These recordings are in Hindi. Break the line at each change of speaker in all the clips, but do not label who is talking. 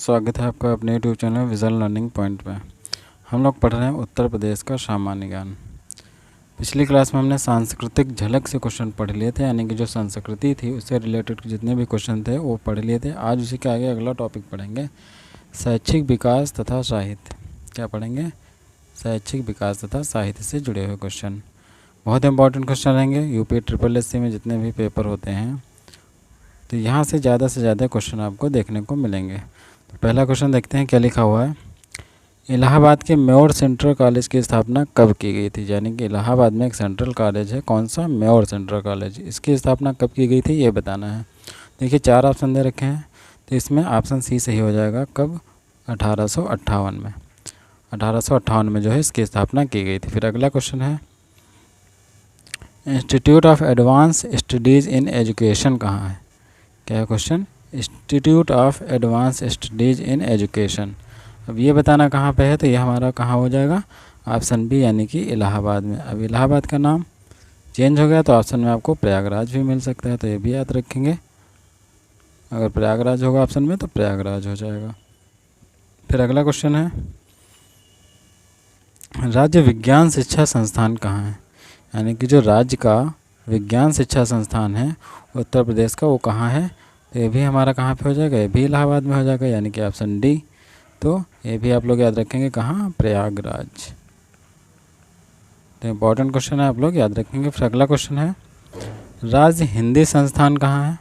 स्वागत है आपका अपने YouTube channel visual learning point पे। हम लोग पढ़ रहे हैं उत्तर प्रदेश का सामान्य ज्ञान। पिछली क्लास में हमने सांस्कृतिक झलक से क्वेश्चन पढ़ लिए थे, यानी कि जो संस्कृति थी उससे रिलेटेड जितने भी क्वेश्चन थे वो पढ़ लिए थे। आज उसी के आगे अगला टॉपिक पढ़ेंगे, शैक्षिक विकास तथा साहित्य। क्या पढ़ेंगे? शैक्षिक विकास तथा साहित्य से जुड़े हुए क्वेश्चन। बहुत इंपॉर्टेंट क्वेश्चन रहेंगे। यूपी SSC में जितने भी पेपर होते हैं तो यहाँ से ज़्यादा क्वेश्चन आपको देखने को मिलेंगे। तो पहला क्वेश्चन देखते हैं क्या लिखा हुआ है। इलाहाबाद के म्योर सेंट्रल कॉलेज की स्थापना कब की गई थी? यानी कि इलाहाबाद में एक सेंट्रल कॉलेज है, कौन सा? More central college. इसकी स्थापना कब की गई थी ये बताना है। देखिए 4 ऑप्शन दे रखे हैं, तो इसमें ऑप्शन सी सही हो जाएगा। कब? 1858 में। 1858 में जो है इसकी स्थापना की गई थी। फिर अगला क्वेश्चन है, institute of advance studies in education कहाँ है? क्या है question? Institute of advance studies in education. अब ये बताना कहाँ पे है, तो ये हमारा कहाँ हो जाएगा? ऑप्शन बी, यानी कि इलाहाबाद में। अब इलाहाबाद का नाम चेंज हो गया तो ऑप्शन में आपको प्रयागराज भी मिल सकता है, तो ये भी याद रखेंगे। अगर प्रयागराज होगा ऑप्शन में तो प्रयागराज हो जाएगा। फिर अगला क्वेश्चन है, राज्य विज्ञान शिक्षा संस्थान कहाँ है? यानी कि जो राज्य का विज्ञान शिक्षा संस्थान है उत्तर प्रदेश का, वो कहाँ है? तो ये भी हमारा कहाँ पे हो जाएगा? ये भी इलाहाबाद में हो जाएगा, यानी कि ऑप्शन डी। तो ये भी आप लोग याद रखेंगे, कहाँ? प्रयागराज। तो इम्पोर्टेंट क्वेश्चन है, आप लोग याद रखेंगे। फिर अगला क्वेश्चन है, राज्य हिंदी संस्थान कहाँ है?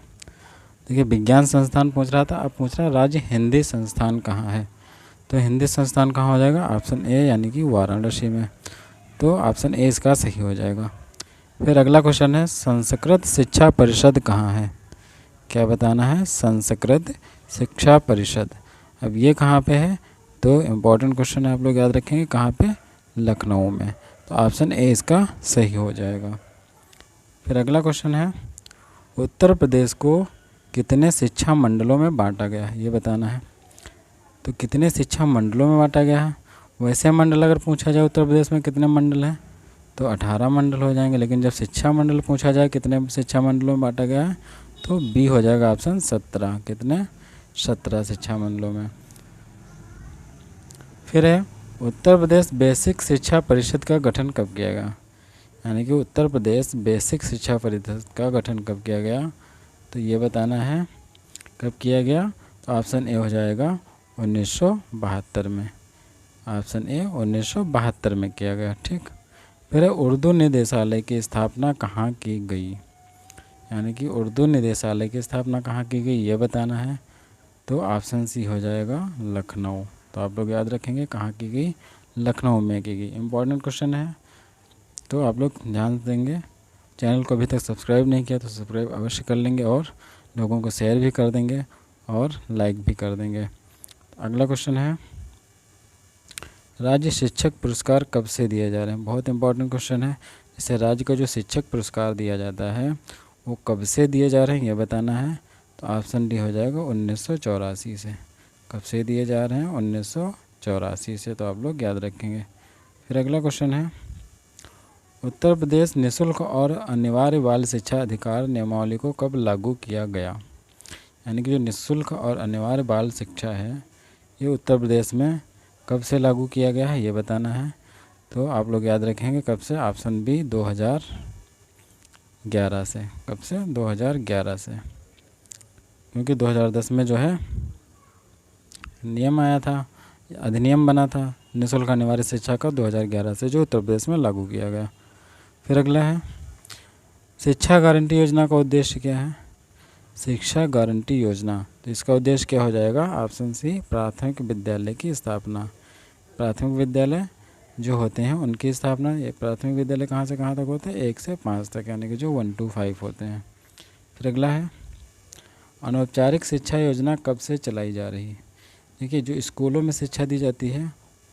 देखिए विज्ञान संस्थान पूछ रहा था, अब पूछ रहा है राज्य हिंदी संस्थान कहाँ है। तो हिंदी संस्थान कहाँ हो जाएगा? ऑप्शन ए, यानी कि वाराणसी में। तो ऑप्शन ए इसका सही हो जाएगा। फिर अगला क्वेश्चन है, संस्कृत शिक्षा परिषद कहाँ है? क्या बताना है? संस्कृत शिक्षा परिषद। अब ये कहाँ पे है? तो इम्पोर्टेंट क्वेश्चन है, आप लोग याद रखेंगे, कहाँ पे? लखनऊ में। तो ऑप्शन ए इसका सही हो जाएगा। फिर अगला क्वेश्चन है, उत्तर प्रदेश को कितने शिक्षा मंडलों में बांटा गया है? ये बताना है। तो कितने शिक्षा मंडलों में बांटा गया है? वैसे मंडल अगर पूछा जाए उत्तर प्रदेश में कितने मंडल हैं तो 18 मंडल हो जाएंगे, लेकिन जब शिक्षा मंडल पूछा जाए कितने शिक्षा मंडलों में बांटा गया है तो बी हो जाएगा ऑप्शन 17। कितने? 17 शिक्षा मंडलों में। फिर है, उत्तर प्रदेश बेसिक शिक्षा परिषद का गठन कब किया गया? यानी कि उत्तर प्रदेश बेसिक शिक्षा परिषद का गठन कब किया गया, तो ये बताना है कब किया गया। तो ऑप्शन ए हो जाएगा 1972 में। ऑप्शन ए 1972 में किया गया। ठीक। फिर उर्दू निदेशालय की स्थापना कहाँ की गई? यानी कि उर्दू निदेशालय की स्थापना कहाँ की गई ये बताना है। तो ऑप्शन सी हो जाएगा लखनऊ। तो आप लोग याद रखेंगे कहाँ की गई? लखनऊ में की गई। इम्पॉर्टेंट क्वेश्चन है, तो आप लोग ध्यान देंगे। चैनल को अभी तक सब्सक्राइब नहीं किया तो सब्सक्राइब अवश्य कर लेंगे और लोगों को शेयर भी कर देंगे और लाइक भी कर देंगे। अगला क्वेश्चन है, राज्य शिक्षक पुरस्कार कब से दिए जा रहे हैं? बहुत इंपॉर्टेंट क्वेश्चन है। इसे राज्य का जो शिक्षक पुरस्कार दिया जाता है वो कब से दिए जा रहे हैं ये बताना है। तो ऑप्शन डी हो जाएगा 1984 से। कब से दिए जा रहे हैं? 1984 से। तो आप लोग याद रखेंगे। फिर अगला क्वेश्चन है, उत्तर प्रदेश निःशुल्क और अनिवार्य बाल शिक्षा अधिकार नियमावली को कब लागू किया गया? यानी कि जो निःशुल्क और अनिवार्य बाल शिक्षा है ये उत्तर प्रदेश में कब से लागू किया गया है ये बताना है। तो आप लोग याद रखेंगे कब से। ऑप्शन बी 2011 से। कब से? 2011 से, क्योंकि 2010 में जो है नियम आया था, अधिनियम बना था निःशुल्क अनिवार्य शिक्षा का 2011 से, जो उत्तर प्रदेश में लागू किया गया। फिर अगला है, शिक्षा गारंटी योजना का उद्देश्य क्या है? शिक्षा गारंटी योजना, तो इसका उद्देश्य क्या हो जाएगा? ऑप्शन सी प्राथमिक विद्यालय की स्थापना। प्राथमिक विद्यालय जो होते हैं उनकी स्थापना। ये प्राथमिक विद्यालय कहाँ से कहाँ तक होते हैं? 1 से 5 तक, यानी कि जो 1 to 5 होते हैं। फिर अगला है, अनौपचारिक शिक्षा योजना कब से चलाई जा रही है? देखिए जो स्कूलों में शिक्षा दी जाती है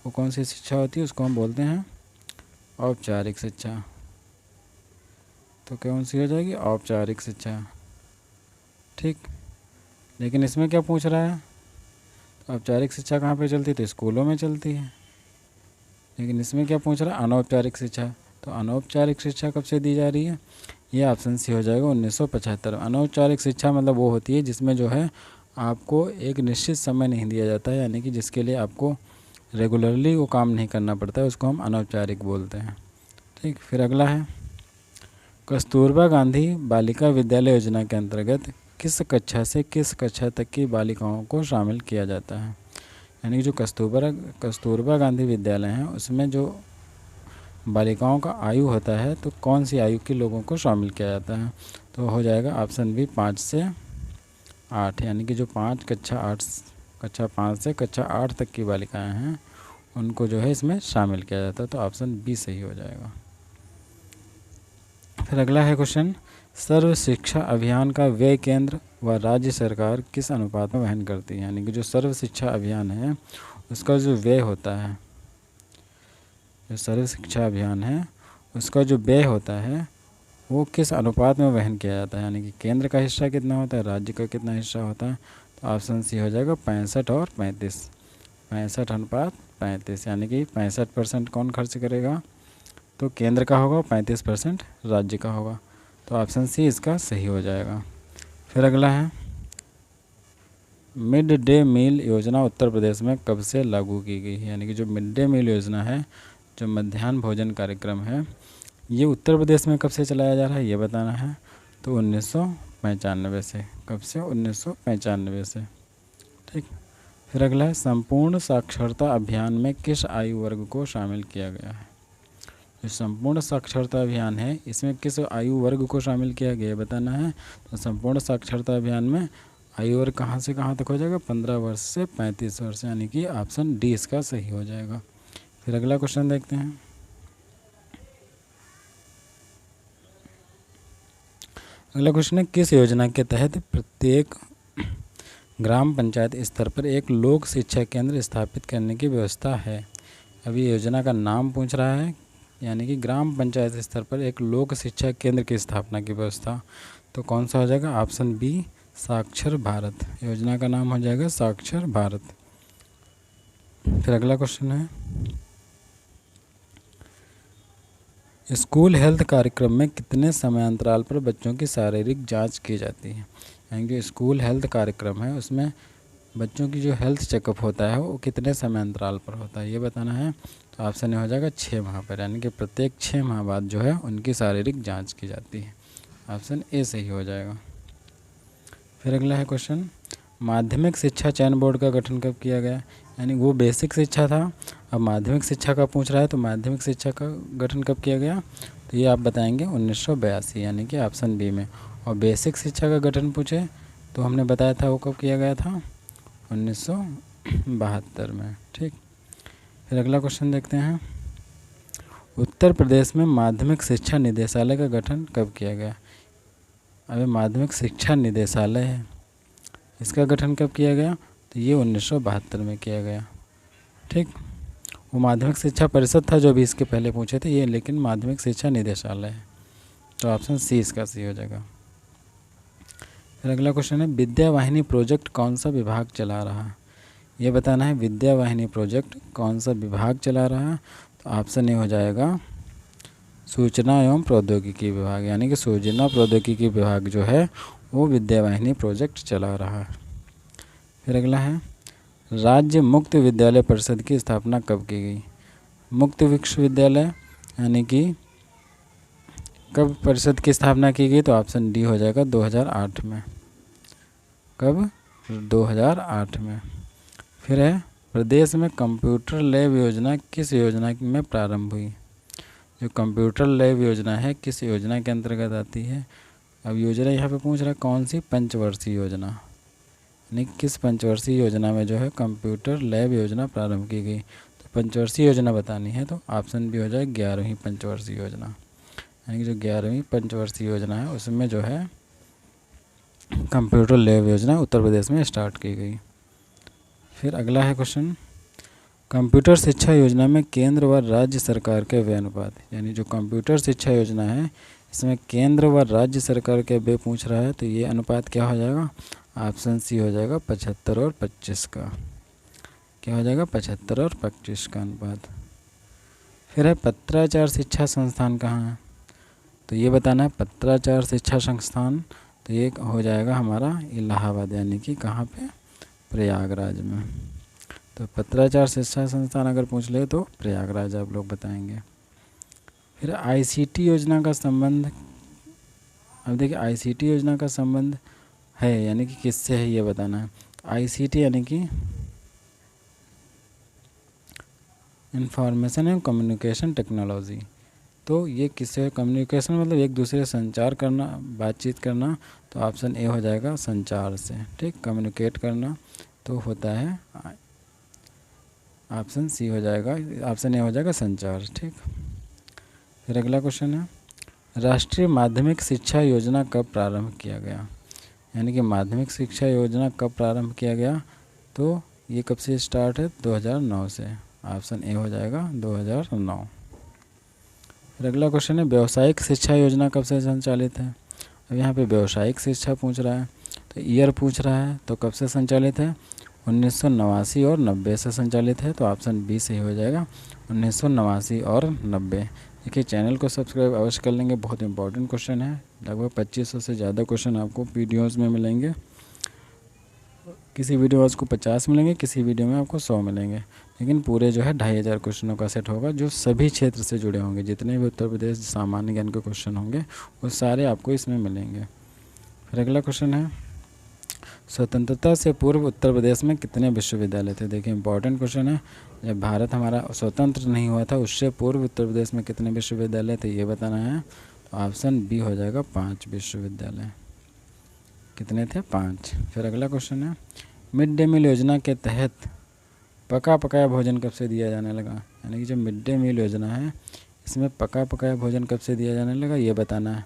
वो कौन सी शिक्षा होती है? उसको हम बोलते हैं औपचारिक शिक्षा। तो कौन सी हो जाएगी? औपचारिक शिक्षा। ठीक। लेकिन इसमें क्या पूछ रहा है? तो औपचारिक शिक्षा कहाँ पे चलती है? तो स्कूलों में चलती है। लेकिन इसमें क्या पूछ रहा है? अनौपचारिक शिक्षा। तो अनौपचारिक शिक्षा कब से दी जा रही है? ये ऑप्शन सी हो जाएगा 1975। अनौपचारिक शिक्षा मतलब वो होती है जिसमें जो है आपको एक निश्चित समय नहीं दिया जाता है, यानी कि जिसके लिए आपको रेगुलरली वो काम नहीं करना पड़ता है, उसको हम अनौपचारिक बोलते हैं। ठीक, फिर अगला है कस्तूरबा गांधी बालिका विद्यालय योजना के अंतर्गत किस कक्षा से किस कक्षा तक की बालिकाओं को शामिल किया जाता है। यानी कि जो कस्तूरबा गांधी विद्यालय हैं उसमें जो बालिकाओं का आयु होता है तो कौन सी आयु के लोगों को शामिल किया जाता है, तो हो जाएगा ऑप्शन बी 5 से 8, यानी कि जो कक्षा 5 से कक्षा 8 तक की बालिकाएं हैं उनको जो है इसमें शामिल किया जाता है, तो ऑप्शन बी सही हो जाएगा। फिर अगला है क्वेश्चन, सर्व शिक्षा अभियान का व्यय केंद्र व राज्य सरकार किस अनुपात में वहन करती है। यानी कि जो सर्व शिक्षा अभियान है उसका जो व्यय होता है, जो सर्व शिक्षा अभियान है उसका जो व्यय होता है वो किस अनुपात में वहन किया जाता है। यानी कि केंद्र का हिस्सा कितना होता है, राज्य का कितना हिस्सा होता है, तो ऑप्शन सी हो जाएगा 65 और 35, 65 अनुपात 35, यानी कि 65% कौन खर्च करेगा, तो केंद्र का होगा, 35% राज्य का होगा, तो ऑप्शन सी इसका सही हो जाएगा। फिर अगला है मिड डे मील योजना उत्तर प्रदेश में कब से लागू की गई है। यानी कि जो मिड डे मील योजना है, जो मध्याह्न भोजन कार्यक्रम है, ये उत्तर प्रदेश में कब से चलाया जा रहा है ये बताना है, तो 1995 से। कब से, 1995 से। ठीक, फिर अगला है संपूर्ण साक्षरता अभियान में किस आयु वर्ग को शामिल किया गया है। जो संपूर्ण साक्षरता अभियान है इसमें किस आयु वर्ग को शामिल किया गया बताना है, तो संपूर्ण साक्षरता अभियान में आयु वर्ग कहाँ से कहाँ तक हो जाएगा, 15 वर्ष से 35 वर्ष, यानी कि ऑप्शन डी इसका सही हो जाएगा। फिर अगला क्वेश्चन देखते हैं, अगला क्वेश्चन है किस योजना के तहत प्रत्येक ग्राम पंचायत स्तर पर एक लोक शिक्षा केंद्र स्थापित करने की व्यवस्था है। अभी योजना का नाम पूछ रहा है, यानी कि ग्राम पंचायत स्तर पर एक लोक शिक्षा केंद्र की स्थापना की व्यवस्था, तो कौन सा हो जाएगा, ऑप्शन बी साक्षर भारत। योजना का नाम हो जाएगा साक्षर भारत। फिर अगला क्वेश्चन है स्कूल हेल्थ कार्यक्रम में कितने समयांतराल पर बच्चों की शारीरिक जांच की जाती है। यानी कि स्कूल हेल्थ कार्यक्रम है उसमें बच्चों की जो हेल्थ चेकअप होता है वो कितने समयांतराल पर होता है ये बताना है, तो ऑप्शन हो जाएगा 6 माह पर, यानी कि प्रत्येक 6 माह बाद जो है उनकी शारीरिक जांच की जाती है, ऑप्शन ए सही हो जाएगा। फिर अगला है क्वेश्चन माध्यमिक शिक्षा चयन बोर्ड का गठन कब किया गया। यानी वो बेसिक शिक्षा था, अब माध्यमिक शिक्षा का पूछ रहा है, तो माध्यमिक शिक्षा का गठन कब किया गया, तो ये आप बताएंगे 1982, यानी कि ऑप्शन बी में। और बेसिक शिक्षा का गठन पूछे तो हमने बताया था वो कब किया गया था, 1972 में। ठीक, फिर अगला क्वेश्चन देखते हैं उत्तर प्रदेश में माध्यमिक शिक्षा निदेशालय का गठन कब किया गया। अभी माध्यमिक शिक्षा निदेशालय है, इसका गठन कब किया गया, तो ये 1972 में किया गया। ठीक, वो माध्यमिक शिक्षा परिषद था जो भी इसके पहले पूछे थे, ये लेकिन माध्यमिक शिक्षा निदेशालय है, तो ऑप्शन सी इसका सही हो जाएगा। फिर अगला क्वेश्चन है विद्या वाहिनी प्रोजेक्ट कौन सा विभाग चला रहा है, ये बताना है विद्या वाहिनी प्रोजेक्ट कौन सा विभाग चला रहा है, तो ऑप्शन ए हो जाएगा सूचना एवं प्रौद्योगिकी विभाग, यानी कि सूचना प्रौद्योगिकी विभाग जो है वो विद्या वाहिनी प्रोजेक्ट चला रहा है। फिर अगला है राज्य मुक्त विद्यालय परिषद की स्थापना कब की गई। मुक्त विश्वविद्यालय यानी कि कब परिषद की स्थापना की गई, तो ऑप्शन डी हो जाएगा 2008 में। कब, 2008 में। फिर है प्रदेश में कंप्यूटर लैब योजना किस योजना में प्रारंभ हुई। जो कंप्यूटर लैब योजना है किस योजना के अंतर्गत आती है। अब योजना यहाँ पे पूछ रहा है कौन सी, पंचवर्षीय योजना, यानी किस पंचवर्षीय योजना में जो है कंप्यूटर लैब योजना प्रारंभ की गई। तो पंचवर्षीय योजना बतानी है, तो ऑप्शन बी हो जाए 11वीं पंचवर्षीय योजना, यानी कि जो 11वीं पंचवर्षीय योजना है उसमें जो है कंप्यूटर लैब योजना उत्तर प्रदेश में स्टार्ट की गई। फिर अगला है क्वेश्चन कंप्यूटर शिक्षा योजना में केंद्र व राज्य सरकार के व्यय अनुपात, यानी जो कंप्यूटर शिक्षा योजना है इसमें केंद्र व राज्य सरकार के व्यय पूछ रहा है, तो ये अनुपात क्या हो जाएगा, ऑप्शन सी हो जाएगा 75 और 25 का। क्या हो जाएगा, 75 और 25 का अनुपात। फिर है पत्राचार शिक्षा संस्थान कहाँ है, तो ये बताना है पत्राचार शिक्षा संस्थान, तो ये हो जाएगा हमारा इलाहाबाद, यानी कि कहाँ पे, प्रयागराज में। तो पत्राचार शिक्षा संस्थान अगर पूछ ले तो प्रयागराज आप लोग बताएंगे। फिर आईसीटी योजना का संबंध, अब देखिए आईसीटी योजना का संबंध है यानी कि किससे है ये बताना है। आईसीटी यानी कि इंफॉर्मेशन एंड कम्युनिकेशन टेक्नोलॉजी। तो ये किससे, कम्युनिकेशन मतलब एक दूसरे से संचार करना, बातचीत करना, तो ऑप्शन ए हो जाएगा संचार से। ठीक, कम्युनिकेट करना तो होता है ऑप्शन सी हो जाएगा, ऑप्शन ए हो जाएगा संचार। ठीक, फिर अगला क्वेश्चन है, राष्ट्रीय माध्यमिक शिक्षा योजना कब प्रारंभ किया गया, यानी कि माध्यमिक शिक्षा योजना कब प्रारंभ किया गया, तो ये कब से स्टार्ट है, 2009 से। ऑप्शन ए हो जाएगा 2009। फिर अगला क्वेश्चन है, व्यावसायिक शिक्षा योजना कब से संचालित है। अब यहाँ पे व्यावसायिक शिक्षा पूछ रहा है, तो ईयर पूछ रहा है, तो कब से संचालित है, 1989 और 90 से संचालित है। तो ऑप्शन बी सही हो जाएगा, 1989 और 90। देखिए चैनल को सब्सक्राइब अवश्य कर लेंगे, बहुत इंपॉर्टेंट क्वेश्चन है। लगभग 2500 से ज़्यादा क्वेश्चन आपको वीडियोस में मिलेंगे। किसी वीडियोस को 50 मिलेंगे, किसी वीडियो में आपको 100 मिलेंगे, लेकिन पूरे जो है 2500 क्वेश्चनों का सेट होगा, जो सभी क्षेत्र से जुड़े होंगे। जितने भी उत्तर प्रदेश सामान्य ज्ञान के क्वेश्चन होंगे वो सारे आपको इसमें मिलेंगे। फिर अगला क्वेश्चन है, स्वतंत्रता से पूर्व उत्तर प्रदेश में कितने विश्वविद्यालय थे। देखिए इंपॉर्टेंट क्वेश्चन है, जब भारत हमारा स्वतंत्र नहीं हुआ था उससे पूर्व उत्तर प्रदेश में कितने विश्वविद्यालय थे ये बताना है। तो ऑप्शन बी हो जाएगा 5 विश्वविद्यालय। कितने थे, 5। फिर अगला क्वेश्चन है, मिड डे मील योजना के तहत पका पकाया भोजन कब से दिया जाने लगा, यानी कि जो मिड डे मील योजना है इसमें पका पकाया भोजन कब से दिया जाने लगा ये बताना है।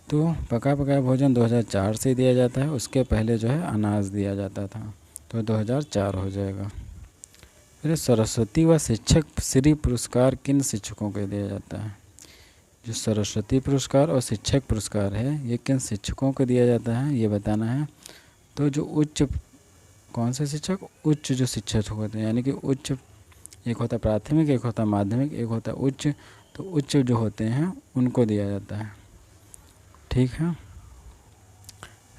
तो पका पकाया भोजन 2004 से दिया जाता है, उसके पहले जो है अनाज दिया जाता था, तो 2004 हो जाएगा। फिर सरस्वती व शिक्षक श्री पुरस्कार किन शिक्षकों को दिया जाता है। जो सरस्वती पुरस्कार और शिक्षक पुरस्कार है ये किन शिक्षकों को दिया जाता है ये बताना है। तो जो उच्च, कौन से शिक्षक, उच्च जो शिक्षक होते हैं, यानी कि उच्च, एक होता प्राथमिक, एक होता माध्यमिक, एक होता उच्च, तो उच्च जो होते हैं उनको दिया जाता है। ठीक है,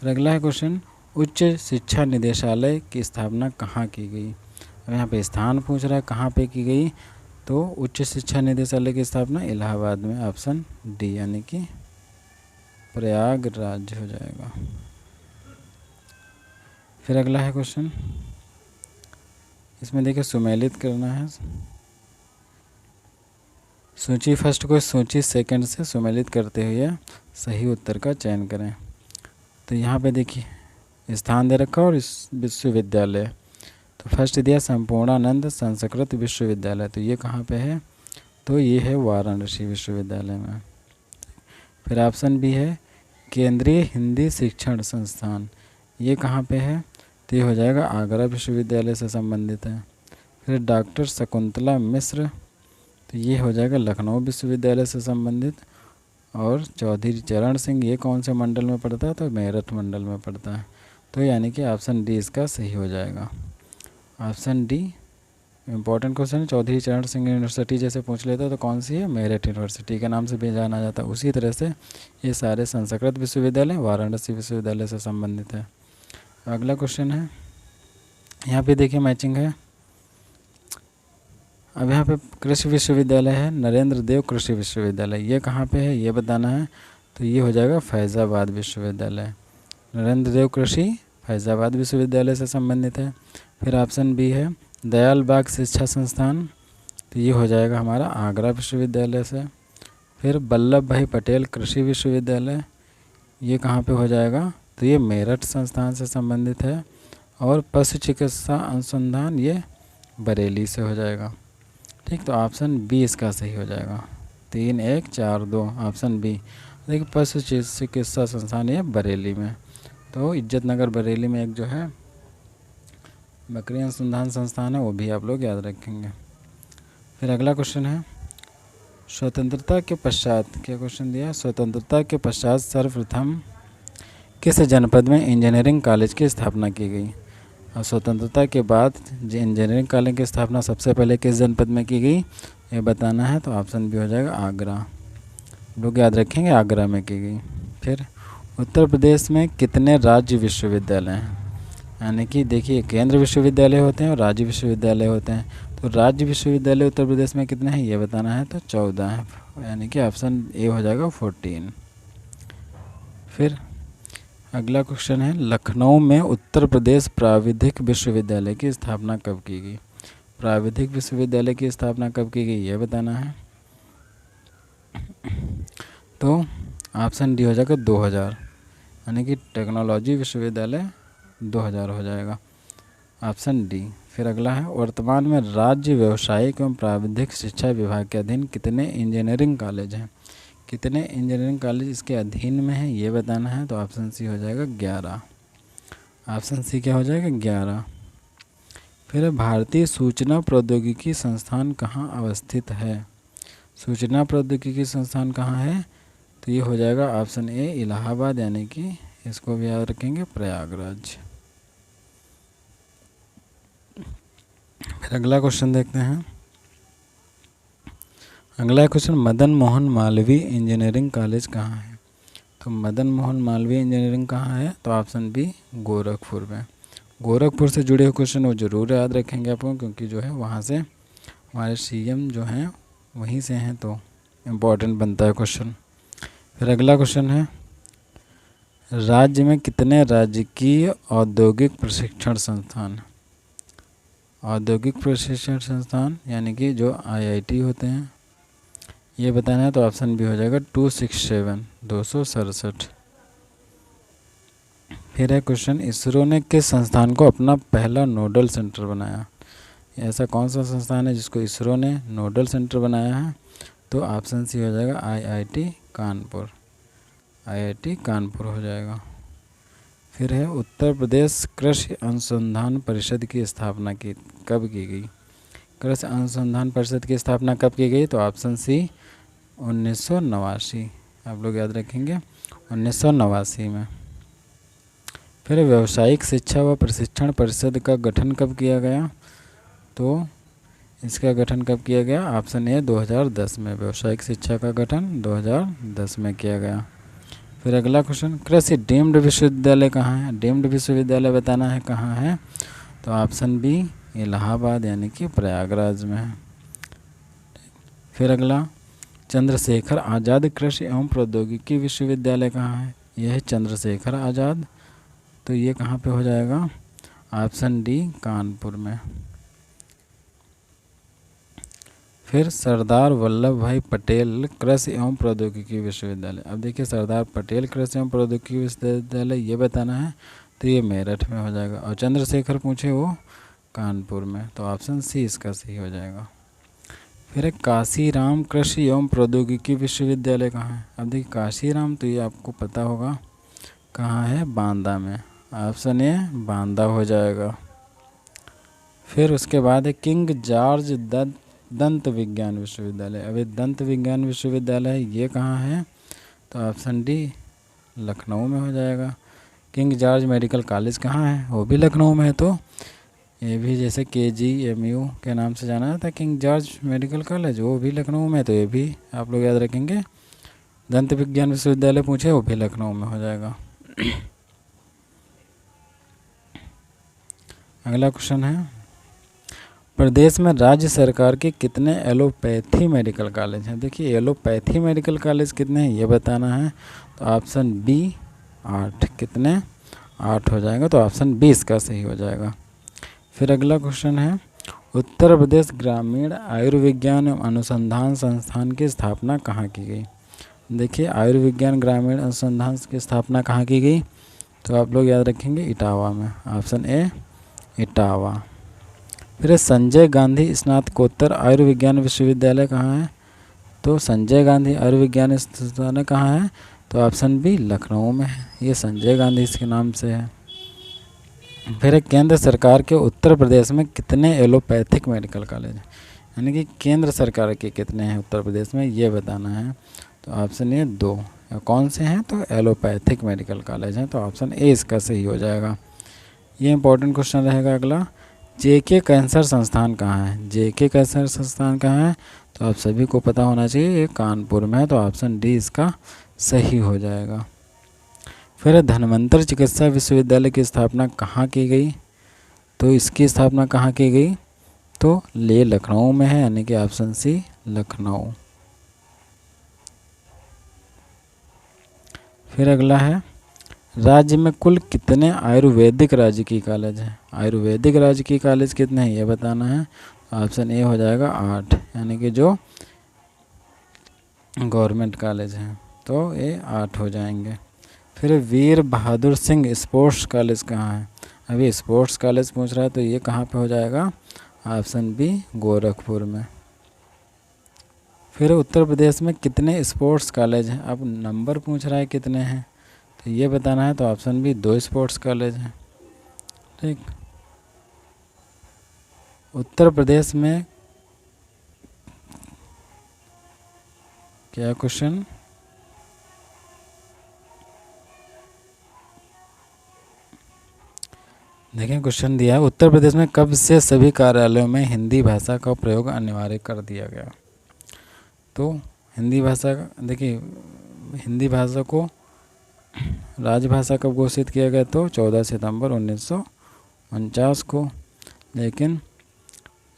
फिर अगला है क्वेश्चन, उच्च शिक्षा निदेशालय की स्थापना कहाँ की गई। अब यहाँ पे स्थान पूछ रहा है कहाँ पे की गई, तो उच्च शिक्षा निदेशालय की स्थापना इलाहाबाद में, ऑप्शन डी यानी कि प्रयागराज हो जाएगा। फिर अगला है क्वेश्चन, इसमें देखिए सुमेलित करना है, सूची फर्स्ट को सूची सेकंड से सुमेलित करते हुए सही उत्तर का चयन करें। तो यहाँ पे देखिए स्थान दे रखा और इस विश्वविद्यालय, तो फर्स्ट दिया संपूर्णानंद संस्कृत विश्वविद्यालय, तो ये कहाँ पे है, तो ये है वाराणसी विश्वविद्यालय में। फिर ऑप्शन बी है केंद्रीय हिंदी शिक्षण संस्थान, ये कहाँ पे है, तो ये हो जाएगा आगरा विश्वविद्यालय से संबंधित है। फिर डॉक्टर शकुंतला मिश्र, तो ये हो जाएगा लखनऊ विश्वविद्यालय से संबंधित। और चौधरी चरण सिंह ये कौन से मंडल में पड़ता है, तो मेरठ मंडल में पड़ता है। तो यानी कि ऑप्शन डी इसका सही हो जाएगा। ऑप्शन डी इंपॉर्टेंट क्वेश्चन है, चौधरी चरण सिंह यूनिवर्सिटी जैसे पूछ लेता तो कौन सी है, मेरठ यूनिवर्सिटी के नाम से भी जाना जाता है। उसी तरह से ये सारे संस्कृत विश्वविद्यालय वाराणसी विश्वविद्यालय से संबंधित है। अगला क्वेश्चन है, यहाँ पे देखिए मैचिंग है। अब यहाँ पे कृषि विश्वविद्यालय है, नरेंद्र देव कृषि विश्वविद्यालय, ये कहाँ पे है ये बताना है। तो ये हो जाएगा फैज़ाबाद विश्वविद्यालय, नरेंद्र देव कृषि फैज़ाबाद विश्वविद्यालय से संबंधित है। फिर ऑप्शन बी है दयाल बाग शिक्षा संस्थान, तो ये हो जाएगा हमारा आगरा विश्वविद्यालय से। फिर वल्लभ भाई पटेल कृषि विश्वविद्यालय, ये कहाँ पे हो जाएगा, तो ये मेरठ संस्थान से संबंधित है। और पशु चिकित्सा अनुसंधान ये बरेली से हो जाएगा। ठीक, तो ऑप्शन बी इसका सही हो जाएगा, 3 1 4 2 ऑप्शन बी। देखिए पशु चिकित्सा संस्थान ये बरेली में, तो इज्जत नगर बरेली में एक जो है बकरी अनुसंधान संस्थान है, वो भी आप लोग याद रखेंगे। फिर अगला क्वेश्चन है, स्वतंत्रता के पश्चात, क्या क्वेश्चन दिया, स्वतंत्रता के पश्चात सर्वप्रथम किस जनपद में इंजीनियरिंग कॉलेज की स्थापना की गई। और स्वतंत्रता के बाद इंजीनियरिंग कॉलेज की स्थापना सबसे पहले किस जनपद में की गई ये बताना है। तो ऑप्शन बी हो जाएगा आगरा, लोग याद रखेंगे आगरा में की गई। फिर उत्तर प्रदेश में कितने राज्य विश्वविद्यालय हैं? यानी कि देखिए, केंद्र विश्वविद्यालय होते हैं और राज्य विश्वविद्यालय होते हैं। तो राज्य विश्वविद्यालय उत्तर प्रदेश में कितने हैं ये बताना है, तो 14 है, यानी कि ऑप्शन ए हो जाएगा 14। फिर अगला क्वेश्चन है, लखनऊ में उत्तर प्रदेश प्राविधिक विश्वविद्यालय की स्थापना कब की गई? प्राविधिक विश्वविद्यालय की स्थापना कब की गई ये बताना है। तो ऑप्शन डी हो जाएगा 2000, यानी कि टेक्नोलॉजी विश्वविद्यालय 2000 हो जाएगा, ऑप्शन डी। फिर अगला है, वर्तमान में राज्य व्यावसायिक एवं प्राविधिक शिक्षा विभाग के अधीन कितने इंजीनियरिंग कॉलेज हैं? कितने इंजीनियरिंग कॉलेज इसके अधीन में है ये बताना है। तो ऑप्शन सी हो जाएगा 11, ऑप्शन सी क्या हो जाएगा 11। फिर भारतीय सूचना प्रौद्योगिकी संस्थान कहाँ अवस्थित है? सूचना प्रौद्योगिकी संस्थान कहाँ है? तो ये हो जाएगा ऑप्शन ए इलाहाबाद, यानी कि इसको भी याद रखेंगे प्रयागराज। फिर अगला क्वेश्चन देखते हैं। अगला question, Madan Mohan Malviya engineering college कहाँ है? तो मदन मोहन मालवीय इंजीनियरिंग कहाँ है? तो ऑप्शन बी गोरखपुर में। गोरखपुर से जुड़े हुए क्वेश्चन वो ज़रूर याद रखेंगे आपको, क्योंकि जो है वहाँ से हमारे सीएम जो हैं वहीं से हैं, तो इम्पोर्टेंट बनता है क्वेश्चन। फिर अगला क्वेश्चन है, राज्य में कितने राजकीय औद्योगिक प्रशिक्षण संस्थान? औद्योगिक प्रशिक्षण संस्थान यानी कि जो आईआईटी होते हैं ये बताना है। तो ऑप्शन बी हो जाएगा 267, 267। फिर है क्वेश्चन, इसरो ने किस संस्थान को अपना पहला नोडल सेंटर बनाया? ऐसा कौन सा संस्थान है जिसको इसरो ने नोडल सेंटर बनाया है? तो ऑप्शन सी हो जाएगा आईआईटी कानपुर, आईआईटी कानपुर हो जाएगा। फिर है, उत्तर प्रदेश कृषि अनुसंधान परिषद की स्थापना कब की गई? कृषि अनुसंधान परिषद की स्थापना कब की गई? तो ऑप्शन सी 1989, आप लोग याद रखेंगे 1989 में। फिर व्यावसायिक शिक्षा व प्रशिक्षण परिषद का गठन कब किया गया? तो इसका गठन कब किया गया? ऑप्शन ए 2010 में। व्यावसायिक शिक्षा का गठन 2010 में किया गया। फिर अगला क्वेश्चन, कृषि डीम्ड विश्वविद्यालय कहाँ है? डीम्ड विश्वविद्यालय बताना है कहाँ है। तो ऑप्शन बी इलाहाबाद, यानी कि प्रयागराज में है। फिर अगला, चंद्रशेखर आज़ाद कृषि एवं प्रौद्योगिकी विश्वविद्यालय कहाँ है? यह है चंद्रशेखर आज़ाद, तो ये कहाँ पे हो जाएगा? ऑप्शन डी कानपुर में। फिर सरदार वल्लभ भाई पटेल कृषि एवं प्रौद्योगिकी विश्वविद्यालय, अब देखिए सरदार पटेल कृषि एवं प्रौद्योगिकी विश्वविद्यालय ये बताना है, तो ये मेरठ में हो जाएगा। और चंद्रशेखर पूछे वो कानपुर में, तो ऑप्शन सी इसका सही हो जाएगा। फिर एक काशीराम कृषि एवं प्रौद्योगिकी विश्वविद्यालय कहाँ है? अब देखिए काशीराम तो ये आपको पता होगा कहाँ है, बांदा में, ऑप्शन ए बांदा हो जाएगा। फिर उसके बाद है किंग जॉर्ज दंत विज्ञान विश्वविद्यालय, अभी दंत विज्ञान विश्वविद्यालय ये कहाँ है? तो ऑप्शन डी लखनऊ में हो जाएगा। किंग जॉर्ज मेडिकल कॉलेज कहाँ है? वो भी लखनऊ में है। तो ये भी जैसे KGMU के नाम से जाना जाता है, किंग जॉर्ज मेडिकल कॉलेज, वो भी लखनऊ में है, तो ये भी आप लोग याद रखेंगे। दंत विज्ञान विश्वविद्यालय पूछे वो भी लखनऊ में हो जाएगा। अगला क्वेश्चन है, प्रदेश में राज्य सरकार के कितने एलोपैथी मेडिकल कॉलेज हैं? देखिए एलोपैथी मेडिकल कॉलेज कितने हैं ये बताना है। तो ऑप्शन बी 8, कितने? 8 हो जाएगा, तो ऑप्शन बी इसका सही हो जाएगा। फिर अगला क्वेश्चन है, उत्तर प्रदेश ग्रामीण आयुर्विज्ञान एवं अनुसंधान संस्थान की स्थापना कहाँ की गई? देखिए आयुर्विज्ञान ग्रामीण अनुसंधान की स्थापना कहाँ की गई? तो आप लोग याद रखेंगे इटावा में, ऑप्शन ए इटावा। फिर संजय गांधी स्नातकोत्तर आयुर्विज्ञान विश्वविद्यालय कहाँ है? तो संजय गांधी आयुर्विज्ञान संस्थान कहाँ है? तो ऑप्शन बी लखनऊ में है, ये संजय गांधी इसके नाम से है। फिर केंद्र सरकार के उत्तर प्रदेश में कितने एलोपैथिक मेडिकल कॉलेज हैं? यानी कि केंद्र सरकार के कितने हैं उत्तर प्रदेश में ये बताना है। तो ऑप्शन ए 2, कौन से हैं? तो एलोपैथिक मेडिकल कॉलेज हैं, तो ऑप्शन ए इसका सही हो जाएगा। ये इंपॉर्टेंट क्वेश्चन रहेगा। अगला, JK कैंसर संस्थान कहाँ है? JK कैंसर संस्थान कहाँ है? तो आप सभी को पता होना चाहिए, ये कानपुर में है, तो ऑप्शन डी इसका सही हो जाएगा। फिर धन्वंतरि चिकित्सा विश्वविद्यालय की स्थापना कहाँ की गई? तो इसकी स्थापना कहाँ की गई? तो लेह लखनऊ में है, यानी कि ऑप्शन सी लखनऊ। फिर अगला है, राज्य में कुल कितने आयुर्वेदिक राजकीय कॉलेज हैं? आयुर्वेदिक राजकीय कॉलेज कितने हैं ये बताना है। ऑप्शन ए हो जाएगा 8, यानी कि जो गवर्नमेंट कॉलेज हैं, तो ये 8 हो जाएंगे। फिर वीर बहादुर सिंह स्पोर्ट्स कॉलेज कहाँ है? अभी स्पोर्ट्स कॉलेज पूछ रहा है, तो ये कहाँ पे हो जाएगा? ऑप्शन बी गोरखपुर में। फिर उत्तर प्रदेश में कितने स्पोर्ट्स कॉलेज हैं? अब नंबर पूछ रहा है कितने हैं, तो ये बताना है, तो ऑप्शन बी 2 स्पोर्ट्स कॉलेज हैं। ठीक। उत्तर प्रदेश में क्या क्वेश्चन? देखें क्वेश्चन दिया है, उत्तर प्रदेश में कब से सभी कार्यालयों में हिंदी भाषा का प्रयोग अनिवार्य कर दिया गया? तो हिंदी भाषा, देखिए हिंदी भाषा को राजभाषा कब घोषित किया गया? तो 14 सितंबर 1949 को। लेकिन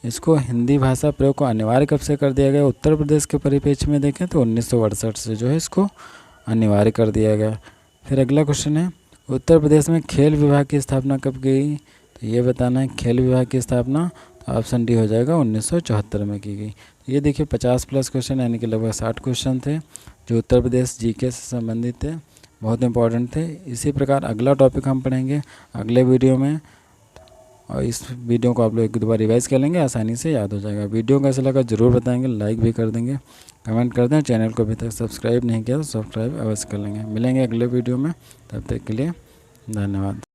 इसको हिंदी भाषा प्रयोग को अनिवार्य कब से कर दिया गया? उत्तर प्रदेश के परिप्रेक्ष्य में देखें तो 1968 से जो है इसको अनिवार्य कर दिया गया। फिर अगला क्वेश्चन है, उत्तर प्रदेश में खेल विभाग की स्थापना कब की गई? तो ये बताना है खेल विभाग की स्थापना, तो ऑप्शन डी हो जाएगा 1974 में की गई। ये देखिए 50+ क्वेश्चन, यानी कि लगभग 60 क्वेश्चन थे जो उत्तर प्रदेश जीके से संबंधित थे, बहुत इंपॉर्टेंट थे। इसी प्रकार अगला टॉपिक हम पढ़ेंगे अगले वीडियो में, और इस वीडियो को आप लोग 1-2 बार रिवाइज़ कर लेंगे, आसानी से याद हो जाएगा। वीडियो कैसा लगा ज़रूर बताएंगे, लाइक भी कर देंगे, कमेंट कर दें। चैनल को अभी तक सब्सक्राइब नहीं किया तो सब्सक्राइब अवश्य कर लेंगे। मिलेंगे अगले वीडियो में, तब तक के लिए धन्यवाद।